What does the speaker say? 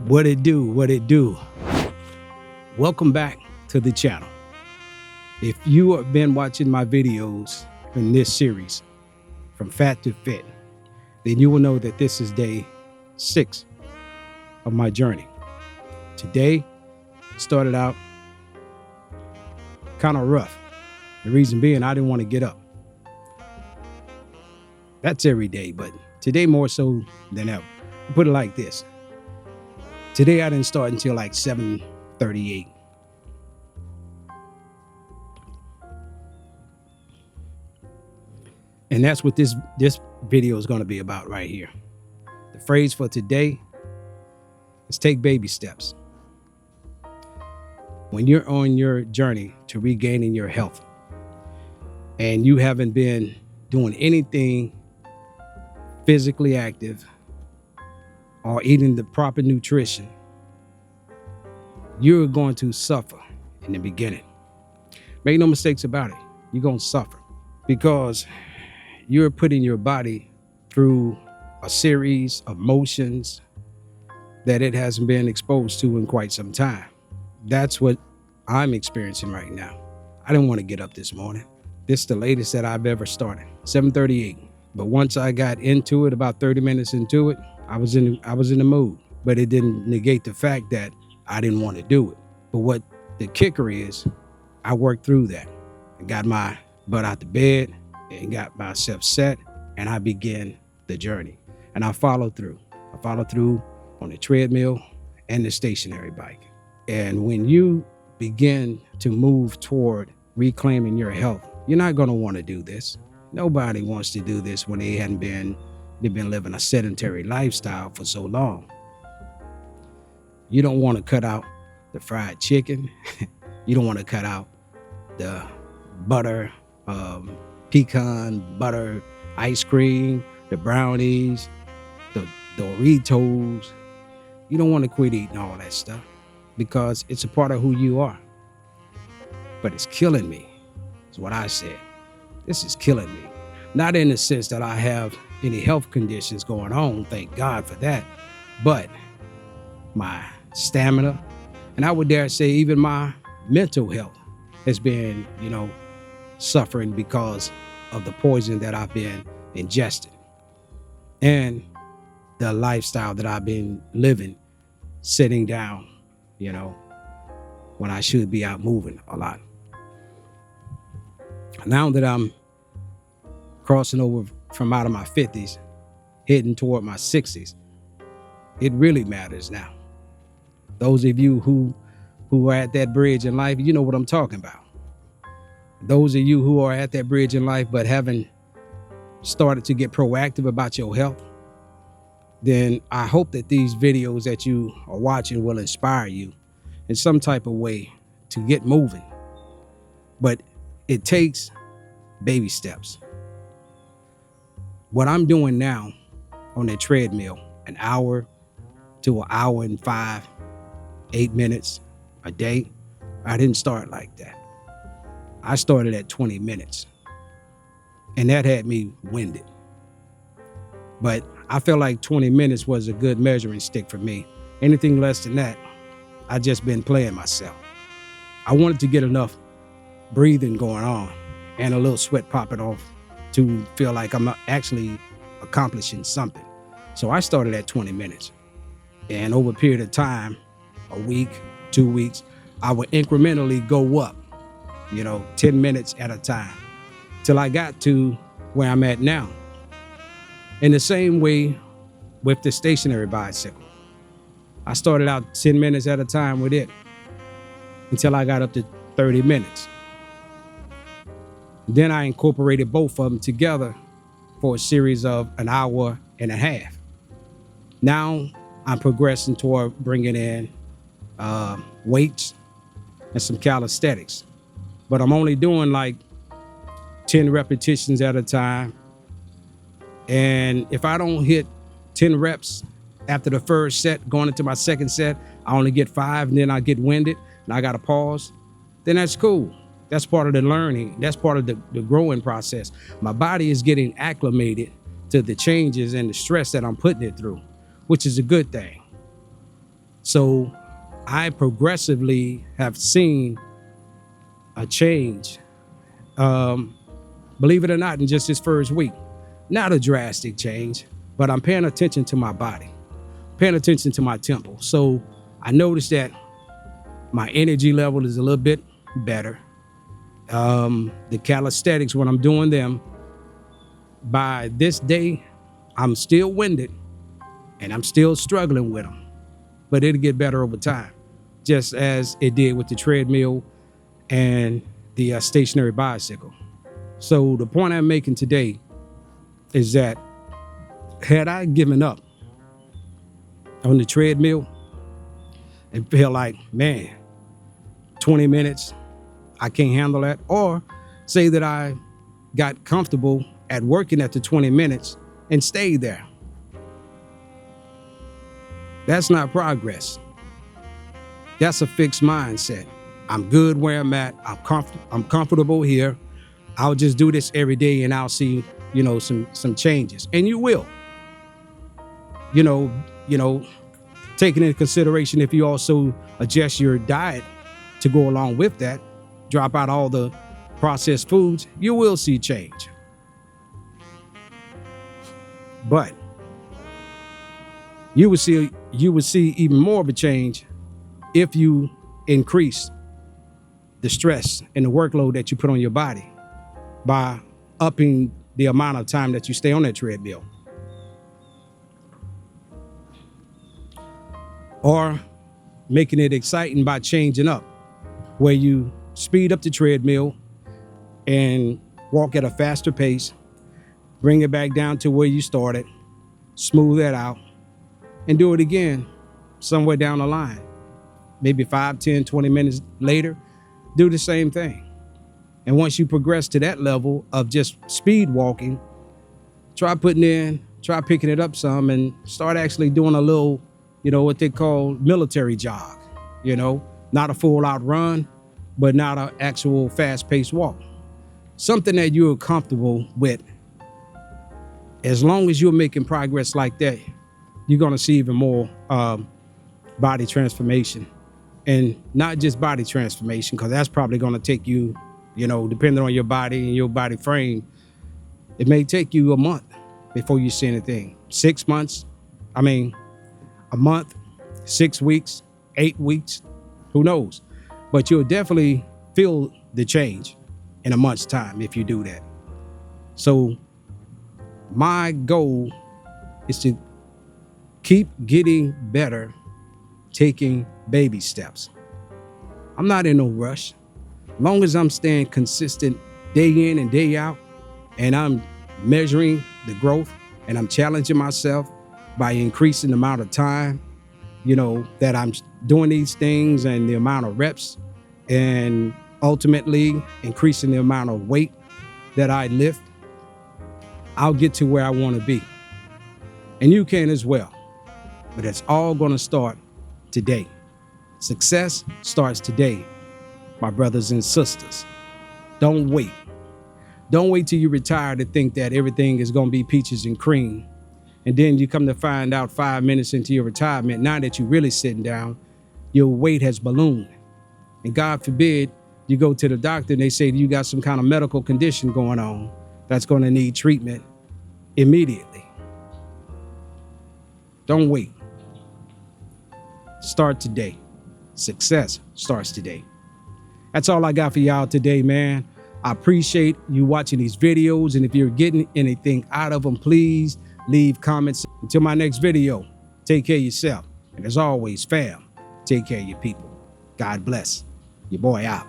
What it do? What it do? Welcome back to the channel. If you have been watching my videos in this series, From Fat to Fit, then you will know that this is day 6 of my journey. Today started out kind of rough. The reason being, I didn't want to get up. That's every day, but today more so than ever. Put it like this. Today I didn't start until like 7:38. And that's what this video is going to be about right here. The phrase for today is take baby steps. When you're on your journey to regaining your health and you haven't been doing anything physically active or eating the proper nutrition, you're going to suffer in the beginning. Make no mistakes about it. You're going to suffer because you're putting your body through a series of motions that it hasn't been exposed to in quite some time. That's what I'm experiencing right now. I didn't want to get up this morning. This is the latest that I've ever started, 7:38. But once I got into it, about 30 minutes into it, I was in the mood. But it didn't negate the fact that I didn't want to do it. But what the kicker is, I worked through that. I got my butt out the bed and got myself set, and I began the journey. And I followed through. I followed through on the treadmill and the stationary bike. And when you begin to move toward reclaiming your health, you're not going to want to do this. Nobody wants to do this when they've been living a sedentary lifestyle for so long. You don't want to cut out the fried chicken. You don't want to cut out the butter, pecan butter ice cream, the brownies, the Doritos. You don't want to quit eating all that stuff because it's a part of who you are. But it's killing me, is what I said. This is killing me. Not in the sense that I have any health conditions going on, thank God for that, but my stamina, and I would dare say even my mental health has been, suffering because of the poison that I've been ingesting and the lifestyle that I've been living, sitting down, when I should be out moving a lot. Now that I'm crossing over from out of my 50s, heading toward my 60s, it really matters now. Those of you who are at that bridge in life, you know what I'm talking about. Those of you who are at that bridge in life but haven't started to get proactive about your health, then I hope that these videos that you are watching will inspire you in some type of way to get moving. But it takes baby steps. What I'm doing now on the treadmill, an hour to an hour and 8 minutes a day, I didn't start like that. I started at 20 minutes, and that had me winded. But I felt like 20 minutes was a good measuring stick for me. Anything less than that, I just been playing myself. I wanted to get enough breathing going on and a little sweat popping off to feel like I'm actually accomplishing something. So I started at 20 minutes. And over a period of time, a week, 2 weeks, I would incrementally go up, 10 minutes at a time, till I got to where I'm at now. In the same way with the stationary bicycle. I started out 10 minutes at a time with it until I got up to 30 minutes. Then I incorporated both of them together for a series of an hour and a half. Now I'm progressing toward bringing in weights and some calisthenics, but I'm only doing like 10 repetitions at a time. And if I don't hit 10 reps after the first set, going into my second set, I only get 5, and then I get winded and I got to pause, then that's cool. That's part of the learning. That's part of the growing process. My body is getting acclimated to the changes and the stress that I'm putting it through, which is a good thing. So I progressively have seen a change, believe it or not, in just this first week. Not a drastic change, but I'm paying attention to my body, paying attention to my temple. So I noticed that my energy level is a little bit better. The calisthenics, when I'm doing them, by this day, I'm still winded and I'm still struggling with them, but it'll get better over time, just as it did with the treadmill and the stationary bicycle. So the point I'm making today is that had I given up on the treadmill and feel like, man, 20 minutes, I can't handle that, or say that I got comfortable at working at the 20 minutes and stayed there, that's not progress. That's a fixed mindset. I'm good where I'm at. I'm comfortable here. I'll just do this every day and I'll see, some changes. And you will. Taking into consideration if you also adjust your diet to go along with that, drop out all the processed foods, you will see change. But you would see even more of a change if you increase the stress and the workload that you put on your body by upping the amount of time that you stay on that treadmill. Or making it exciting by changing up, where you speed up the treadmill and walk at a faster pace, bring it back down to where you started, smooth that out, and do it again somewhere down the line. Maybe 5, 10, 20 minutes later, do the same thing. And once you progress to that level of just speed walking, try picking it up some and start actually doing a little, what they call military jog, not a full out run, but not an actual fast paced walk. Something that you're comfortable with. As long as you're making progress like that, you're going to see even more body transformation. And not just body transformation, because that's probably going to take you, depending on your body and your body frame, it may take you a month before you see anything. 6 months, a month, 6 weeks, 8 weeks, who knows? But you'll definitely feel the change in a month's time if you do that. So my goal is to keep getting better, taking baby steps. I'm not in no rush. As long as I'm staying consistent day in and day out, and I'm measuring the growth and I'm challenging myself by increasing the amount of time, that I'm doing these things and the amount of reps, and ultimately increasing the amount of weight that I lift, I'll get to where I want to be. And you can as well. But it's all going to start today. Success starts today, my brothers and sisters. Don't wait. Don't wait till you retire to think that everything is going to be peaches and cream. And then you come to find out 5 minutes into your retirement, now that you're really sitting down, your weight has ballooned. And God forbid you go to the doctor and they say you got some kind of medical condition going on that's going to need treatment immediately. Don't wait. Start today. Success starts today. That's all I got for y'all today, man. I appreciate you watching these videos. And if you're getting anything out of them, please leave comments. Until my next video, take care of yourself. And as always, fam, take care of your people. God bless. Your boy out.